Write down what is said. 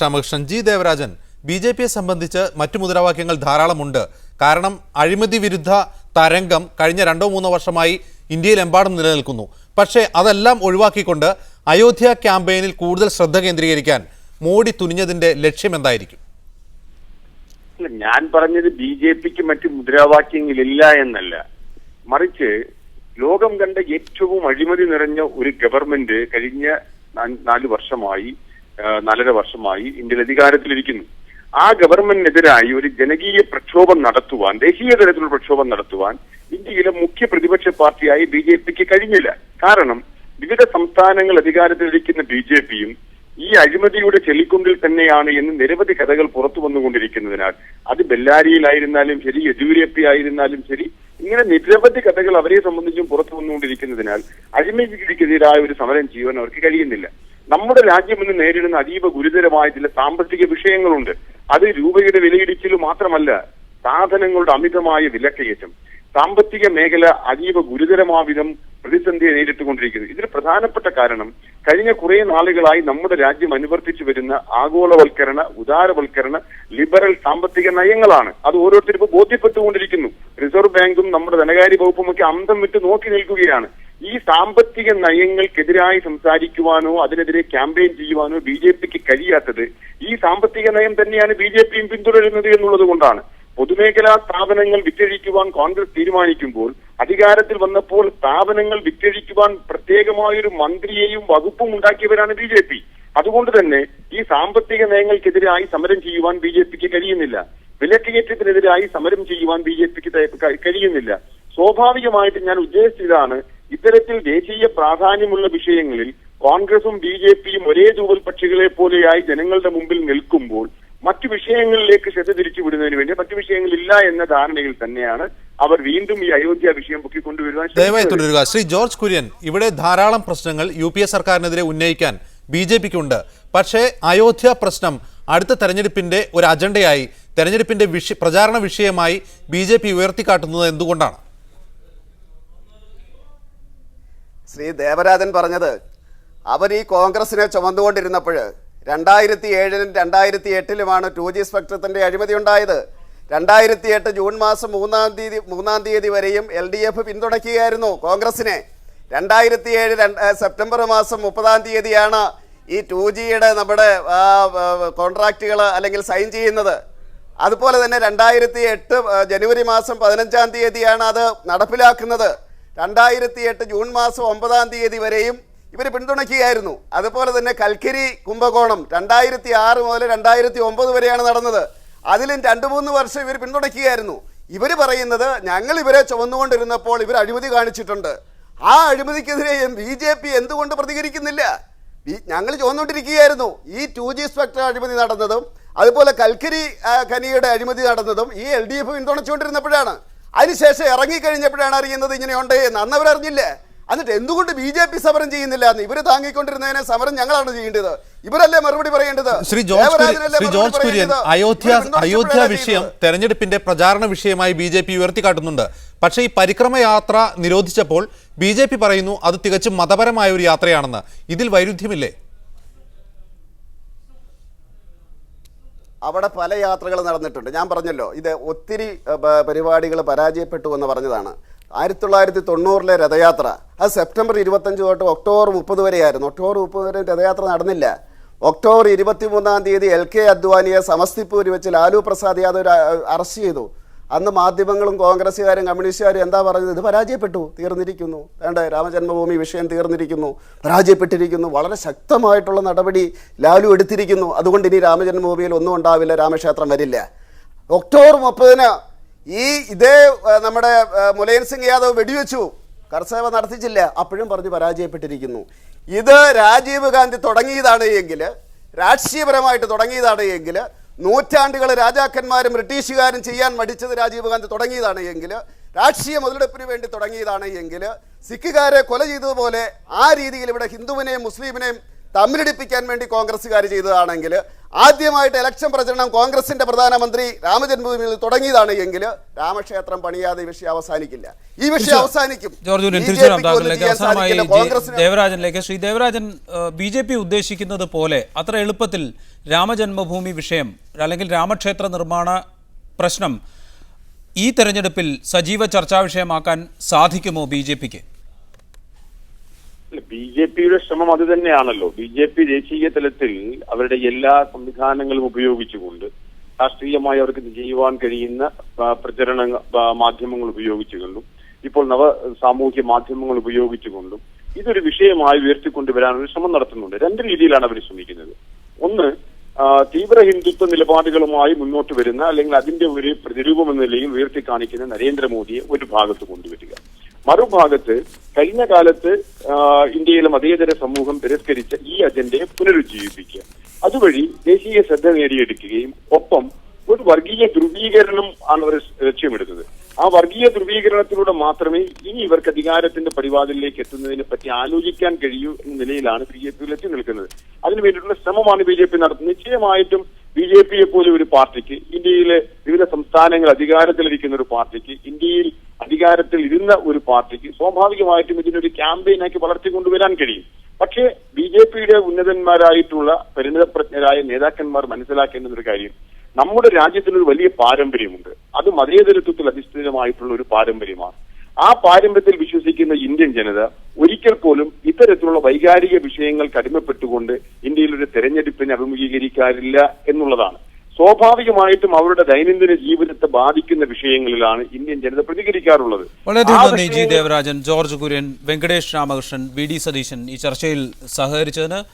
Ramakrishnan G Devarajan B J പിയെ സംബന്ധിച്ച് മറ്റു മുദ്രാവാക്യങ്ങൾ ധാരാളമുണ്ട്. കാരണം അഴിമതി വിരുദ്ധ തരംഗം കഴിഞ്ഞ 2-3 വർഷമായി ഇന്ത്യയിലെമ്പാടും നിലനിൽക്കുന്നു. പക്ഷേ അതെല്ലാം ഒഴിവാക്കിക്കൊണ്ട് അയോധ്യ ക്യാമ്പയിനിൽ കൂടുതൽ ശ്രദ്ധ കേന്ദ്രീകരിക്കാൻ മോഡി തുനിഞ്ഞതിന്റെ ലക്ഷ്യം എന്തായിരിക്കും? ഞാൻ പറഞ്ഞത് ബി ജെ പിക്ക് മറ്റു മുദ്രാവാക്യങ്ങളില്ല എന്നല്ല, മറിച്ച് ലോകം കണ്ട ഏറ്റവും അഴിമതി നിറഞ്ഞ ഒരു ഗവൺമെന്റ് കഴിഞ്ഞ 4 വർഷമായി 4.5 വർഷമായി ഇന്ത്യയിൽ അധികാരത്തിലിരിക്കുന്നു. ആ ഗവൺമെന്റിനെതിരായി ഒരു ജനകീയ പ്രക്ഷോഭം നടത്തുവാൻ, ദേശീയ തലത്തിലുള്ള പ്രക്ഷോഭം നടത്തുവാൻ ഇന്ത്യയിലെ മുഖ്യ പ്രതിപക്ഷ പാർട്ടിയായി ബി ജെ പിക്ക് കഴിഞ്ഞില്ല. കാരണം വിവിധ സംസ്ഥാനങ്ങൾ അധികാരത്തിലിരിക്കുന്ന ബി ജെ പിയും ഈ അഴിമതിയുടെ ചെളിക്കുണ്ടിൽ തന്നെയാണ് എന്ന് നിരവധി കഥകൾ പുറത്തു വന്നുകൊണ്ടിരിക്കുന്നതിനാൽ, അത് ബെല്ലാരിയിലായിരുന്നാലും ശരി, യെദ്യൂരപ്പ ആയിരുന്നാലും ശരി, ഇങ്ങനെ നിരവധി കഥകൾ അവരെ സംബന്ധിച്ചും പുറത്തു വന്നുകൊണ്ടിരിക്കുന്നതിനാൽ അഴിമതിക്കെതിരായ ഒരു സമരം ചെയ്യുവാൻ അവർക്ക് കഴിയുന്നില്ല. നമ്മുടെ രാജ്യം ഇന്ന് നേരിടുന്ന അതീവ ഗുരുതരമായ ചില സാമ്പത്തിക വിഷയങ്ങളുണ്ട്. അത് രൂപയുടെ വിലയിടിച്ചിൽ മാത്രമല്ല, സാധനങ്ങളുടെ അമിതമായ വിലക്കയറ്റം, സാമ്പത്തിക മേഖല അതീവ ഗുരുതരമാവിധം പ്രതിസന്ധിയെ നേരിട്ടുകൊണ്ടിരിക്കുന്നു. ഇതിന് പ്രധാനപ്പെട്ട കാരണം കഴിഞ്ഞ കുറെ നാളുകളായി നമ്മുടെ രാജ്യം അനുവർത്തിച്ചു വരുന്ന ആഗോളവൽക്കരണ, ഉദാരവൽക്കരണ, ലിബറൽ സാമ്പത്തിക നയങ്ങളാണ്. അത് ഓരോരുത്തർക്കും ബോധ്യപ്പെട്ടുകൊണ്ടിരിക്കുന്നു. റിസർവ് ബാങ്കും നമ്മുടെ ധനകാര്യ വകുപ്പും ഒക്കെ അന്തം വിട്ട് നോക്കി നിൽക്കുകയാണ്. ഈ സാമ്പത്തിക നയങ്ങൾക്കെതിരായി സംസാരിക്കുവാനോ അതിനെതിരെ ക്യാമ്പയിൻ ചെയ്യുവാനോ ബി ജെ പിക്ക് കഴിയാത്തത് ഈ സാമ്പത്തിക നയം തന്നെയാണ് ബി ജെ പിയും പിന്തുടരുന്നത് എന്നുള്ളത് കൊണ്ടാണ്. പൊതുമേഖലാ സ്ഥാപനങ്ങൾ വിറ്റഴിക്കുവാൻ കോൺഗ്രസ് തീരുമാനിക്കുമ്പോൾ, അധികാരത്തിൽ വന്നപ്പോൾ സ്ഥാപനങ്ങൾ വിറ്റഴിക്കുവാൻ പ്രത്യേകമായൊരു മന്ത്രിയെയും വകുപ്പും ഉണ്ടാക്കിയവരാണ് ബി ജെ പി. അതുകൊണ്ട് തന്നെ ഈ സാമ്പത്തിക നയങ്ങൾക്കെതിരായി സമരം ചെയ്യുവാൻ ബി ജെ പിക്ക് കഴിയുന്നില്ല. വിലക്കയറ്റത്തിനെതിരായി സമരം ചെയ്യുവാൻ ബി ജെ പിക്ക് കഴിയുന്നില്ല. സ്വാഭാവികമായിട്ട് ഞാൻ ഉദ്ദേശിച്ചതാണ്, ഇത്തരത്തിൽ ദേശീയ പ്രാധാന്യമുള്ള വിഷയങ്ങളിൽ കോൺഗ്രസും ബി ജെ പിയും ഒരേ തൂവൽ പക്ഷികളെ പോലെയായി ജനങ്ങളുടെ മുമ്പിൽ നിൽക്കുമ്പോൾ മറ്റു വിഷയങ്ങളിലേക്ക് ശ്രദ്ധ തിരിച്ചു വിടുന്നതിന് വേണ്ടി മറ്റു വിഷയങ്ങളില്ല എന്ന ധാരണയിൽ തന്നെയാണ് അവർ വീണ്ടും ഈ അയോധ്യ വിഷയം പൊക്കിക്കൊണ്ടുവരുവാൻ ദയവായി തുടരുക. ശ്രീ ജോർജ് കുര്യൻ, ഇവിടെ ധാരാളം പ്രശ്നങ്ങൾ യു പി എ സർക്കാരിനെതിരെ ഉന്നയിക്കാൻ ബി ജെ പിക്കുണ്ട്. പക്ഷേ അയോധ്യ പ്രശ്നം അടുത്ത തെരഞ്ഞെടുപ്പിന്റെ ഒരു അജണ്ടയായി, തെരഞ്ഞെടുപ്പിന്റെ പ്രചാരണ വിഷയമായി ബി ജെ പി ഉയർത്തിക്കാട്ടുന്നത് എന്തുകൊണ്ടാണ്? ശ്രീ ദേവരാജൻ പറഞ്ഞത്, അവർ ഈ കോൺഗ്രസിനെ ചുമന്നുകൊണ്ടിരുന്നപ്പോൾ 2007-ലും 2008-ലുമാണ് 2G സ്പെക്ട്രത്തിന്റെ അഴിമതി ഉണ്ടായത്. 2008 ജൂൺ മാസം 3-ാം തീയതി വരെയും LDF പിന്തുണയ്ക്കുകയായിരുന്നു കോൺഗ്രസിനെ. 2007 സെപ്റ്റംബർ മാസം 30-ാം തീയതിയാണ് ഈ 2Gയുടെ നമ്മുടെ കോൺട്രാക്റ്റുകൾ അല്ലെങ്കിൽ സൈൻ ചെയ്യുന്നത്. അതുപോലെ തന്നെ 2008 ജനുവരി മാസം 15-ാം തീയതിയാണ് അത് നടപ്പിലാക്കുന്നത്. 2008 ജൂൺ മാസം 9-ാം തീയതി വരെയും ഇവർ പിന്തുണയ്ക്കുകയായിരുന്നു. അതുപോലെ തന്നെ കൽക്കരി കുംഭകോണം 2006 മുതൽ 2009 വരെയാണ് നടന്നത്. അതിലും 2-3 വർഷം ഇവർ പിന്തുണയ്ക്കുകയായിരുന്നു. ഇവർ പറയുന്നത്, ഞങ്ങൾ ഇവരെ ചുമന്നുകൊണ്ടിരുന്നപ്പോൾ ഇവർ അഴിമതി കാണിച്ചിട്ടുണ്ട്. ആ അഴിമതിക്കെതിരെ ബി ജെ പി എന്തുകൊണ്ട് പ്രതികരിക്കുന്നില്ല? ഞങ്ങൾ ചുമന്നുകൊണ്ടിരിക്കുകയായിരുന്നു. ഈ 2G സ്പെക്ട്രം അഴിമതി നടന്നതും അതുപോലെ കൽക്കരി ഖനിയുടെ അഴിമതി നടന്നതും ഈ LDF പിന്തുണച്ചുകൊണ്ടിരുന്നപ്പോഴാണ്. അതിനുശേഷം ഇറങ്ങിക്കഴിഞ്ഞപ്പോഴാണ് അറിയുന്നത് ഇങ്ങനെയുണ്ട് എന്ന്. അന്ന് അവരറിഞ്ഞില്ലേ? എന്നിട്ട് എന്തുകൊണ്ട് ബി ജെ പി സമരം ചെയ്യുന്നില്ല? എന്ന് ഇവര് താങ്ങിക്കൊണ്ടിരുന്നതിനെ സമരം ഞങ്ങളാണ് ചെയ്യേണ്ടത്, ഇവരല്ലേ മറുപടി പറയേണ്ടത്? ശ്രീ ജോർജ് കുര്യൻ, അയോധ്യ വിഷയം തെരഞ്ഞെടുപ്പിന്റെ പ്രചാരണ വിഷയമായി ബി ജെ പി ഉയർത്തിക്കാട്ടുന്നുണ്ട്. പക്ഷേ ഈ പരിക്രമ യാത്ര നിരോധിച്ചപ്പോൾ ബി ജെ പി പറയുന്നു അത് തികച്ചും മതപരമായ ഒരു യാത്രയാണെന്ന്. ഇതിൽ വൈരുദ്ധ്യമില്ലേ? അവിടെ പല യാത്രകൾ നടന്നിട്ടുണ്ട്. ഞാൻ പറഞ്ഞല്ലോ, ഇത് ഒത്തിരി പരിപാടികൾ പരാജയപ്പെട്ടു എന്ന് പറഞ്ഞതാണ്. 1990-ലെ രഥയാത്ര അത് സെപ്റ്റംബർ 25 തൊട്ട് ഒക്ടോബർ 30 വരെയായിരുന്നു. ഒക്ടോബർ 30 വരെ രഥയാത്ര നടന്നില്ല. ഒക്ടോബർ 23-ാം തീയതി LK അദ്വാനിയെ സമസ്തിപൂരിൽ വെച്ച് ലാലു പ്രസാദ് യാദവ് അറസ്റ്റ് ചെയ്തു. അന്ന് മാധ്യമങ്ങളും കോൺഗ്രസ്സുകാരും കമ്മ്യൂണിസ്റ്റുകാരും എന്താ പറഞ്ഞത്? ഇത് പരാജയപ്പെട്ടു, തീർന്നിരിക്കുന്നു, വേണ്ട രാമജന്മഭൂമി വിഷയം തീർന്നിരിക്കുന്നു, പരാജയപ്പെട്ടിരിക്കുന്നു, വളരെ ശക്തമായിട്ടുള്ള നടപടി ലാലു എടുത്തിരിക്കുന്നു, അതുകൊണ്ട് ഇനി രാമജന്മഭൂമിയിൽ ഒന്നും ഉണ്ടാവില്ല, രാമക്ഷേത്രം വരില്ല. ഒക്ടോബർ 30-ന് ഇതേ നമ്മുടെ മുലായം സിംഗ് യാദവ് വെടിവെച്ചു, കർസേവ നടത്തിച്ചില്ല, അപ്പോഴും പറഞ്ഞ് പരാജയപ്പെട്ടിരിക്കുന്നു. ഇത് രാജീവ് ഗാന്ധി തുടങ്ങിയതാണ് എങ്കിൽ, രാഷ്ട്രീയപരമായിട്ട് തുടങ്ങിയതാണ് എങ്കിൽ, നൂറ്റാണ്ടുകൾ രാജാക്കന്മാരും ബ്രിട്ടീഷുകാരും ചെയ്യാൻ മടിച്ചത് രാജീവ് ഗാന്ധി തുടങ്ങിയതാണ് എങ്കിൽ, രാഷ്ട്രീയ മുതലെടുപ്പിന് വേണ്ടി തുടങ്ങിയതാണ് എങ്കിൽ, സിഖുകാരെ കൊല ചെയ്തതുപോലെ ആ രീതിയിൽ ഇവിടെ ഹിന്ദുവിനെയും മുസ്ലിമിനെയും തമ്മിലടിപ്പിക്കാൻ വേണ്ടി കോൺഗ്രസ്സുകാർ ചെയ്തതാണെങ്കിൽ, ആദ്യമായിട്ട് ഇലക്ഷൻ പ്രചരണം കോൺഗ്രസിന്റെ പ്രധാനമന്ത്രി രാമജന്മഭൂമിയിൽ തുടങ്ങിയതാണ് എങ്കിൽ രാമക്ഷേത്രം പണിയാതെ ഈ വിഷയം അവസാനിക്കില്ല. ഈ വിഷയം അവസാനിക്കും. ജോർജ് കുര്യൻ, തിരിച്ചു വരാം താങ്കളിലേക്ക്. അവസാനമായി ദേവരാജനിലേക്ക്. ശ്രീ ദേവരാജൻ, BJP ഉദ്ദേശിക്കുന്നത് പോലെ അത്ര എളുപ്പത്തിൽ രാമജന്മഭൂമി വിഷയം അല്ലെങ്കിൽ രാമക്ഷേത്ര നിർമ്മാണ പ്രശ്നം ഈ തെരഞ്ഞെടുപ്പിൽ സജീവ ചർച്ചാ വിഷയമാക്കാൻ സാധിക്കുമോ BJPക്ക്? BJPയുടെ ശ്രമം അത് തന്നെയാണല്ലോ. BJP ദേശീയ തലത്തിൽ അവരുടെ എല്ലാ സംവിധാനങ്ങളും ഉപയോഗിച്ചുകൊണ്ട് രാഷ്ട്രീയമായി അവർക്ക് ചെയ്യുവാൻ കഴിയുന്ന പ്രചരണ മാധ്യമങ്ങൾ ഉപയോഗിച്ചുകൊണ്ടും ഇപ്പോൾ സാമൂഹ്യ മാധ്യമങ്ങൾ ഉപയോഗിച്ചുകൊണ്ടും ഇതൊരു വിഷയമായി ഉയർത്തിക്കൊണ്ടുവരാൻ ഒരു ശ്രമം നടത്തുന്നുണ്ട്. രണ്ട് രീതിയിലാണ് അവർ ശ്രമിക്കുന്നത്. ഒന്ന്, തീവ്ര ഹിന്ദുത്വ നിലപാടുകളുമായി മുന്നോട്ട് വരുന്ന അല്ലെങ്കിൽ അതിന്റെ ഒരു പ്രതിരൂപം എന്ന നിലയിൽ ഉയർത്തി കാണിക്കുന്ന നരേന്ദ്രമോദിയെ ഒരു ഭാഗത്ത് കൊണ്ടുവരിക. മറുഭാഗത്ത് കഴിഞ്ഞ കാലത്ത് ഇന്ത്യയിലെ മതേതര സമൂഹം തിരസ്കരിച്ച ഈ അജണ്ടയെ പുനരുജ്ജീവിപ്പിക്കുക. അതുവഴി ദേശീയ ശ്രദ്ധ നേടിയെടുക്കുകയും ഒപ്പം ഒരു വർഗീയ ധ്രുവീകരണം ആണ് അവർ ലക്ഷ്യമിടുന്നത്. ആ വർഗീയ ധ്രുവീകരണത്തിലൂടെ മാത്രമേ ഇനി ഇവർക്ക് അധികാരത്തിന്റെ പടിവാതിലേക്ക് എത്തുന്നതിനെ പറ്റി ആലോചിക്കാൻ കഴിയൂ എന്ന നിലയിലാണ് BJP എത്തി നിൽക്കുന്നത്. അതിനു വേണ്ടിയിട്ടുള്ള ശ്രമമാണ് BJP നടത്തുന്നത്. നിശ്ചയമായിട്ടും BJPയെ പോലെ ഒരു പാർട്ടിക്ക്, ഇന്ത്യയിലെ വിവിധ സംസ്ഥാനങ്ങൾ അധികാരത്തിലിരിക്കുന്ന ഒരു പാർട്ടിക്ക്, ഇന്ത്യയിൽ അധികാരത്തിൽ ഇരുന്ന ഒരു പാർട്ടിക്ക് സ്വാഭാവികമായിട്ടും ഇതിനൊരു ക്യാമ്പയിനാക്കി വളർത്തിക്കൊണ്ടുവരാൻ കഴിയും. പക്ഷേ BJPയുടെ ഉന്നതന്മാരായിട്ടുള്ള പരിണിതപ്രജ്ഞരായ നേതാക്കന്മാർ മനസ്സിലാക്കേണ്ടുന്ന ഒരു കാര്യം, നമ്മുടെ രാജ്യത്തിനൊരു വലിയ പാരമ്പര്യമുണ്ട്. അത് മതേതരത്വത്തിൽ അധിഷ്ഠിതമായിട്ടുള്ള ഒരു പാരമ്പര്യമാണ്. ആ പാരമ്പര്യത്തിൽ വിശ്വസിക്കുന്ന ഇന്ത്യൻ ജനത ഒരിക്കൽ പോലും ഇത്തരത്തിലുള്ള വൈകാരിക വിഷയങ്ങൾക്ക് അടിമപ്പെട്ടുകൊണ്ട് ഇന്ത്യയിൽ ഒരു തെരഞ്ഞെടുപ്പിനെ അഭിമുഖീകരിക്കാറില്ല എന്നുള്ളതാണ്. സ്വാഭാവികമായിട്ടും അവരുടെ ദൈനംദിന ജീവിതത്തെ ബാധിക്കുന്ന വിഷയങ്ങളിലാണ് ഇന്ത്യൻ ജനത പ്രതികരിക്കാറുള്ളത്. വളരെയധികം നന്ദി G Devarajan, George Kurian, Venkatesh Ramakrishnan, VD Satheesan ഈ ചർച്ചയിൽ സഹകരിച്ചതിന്.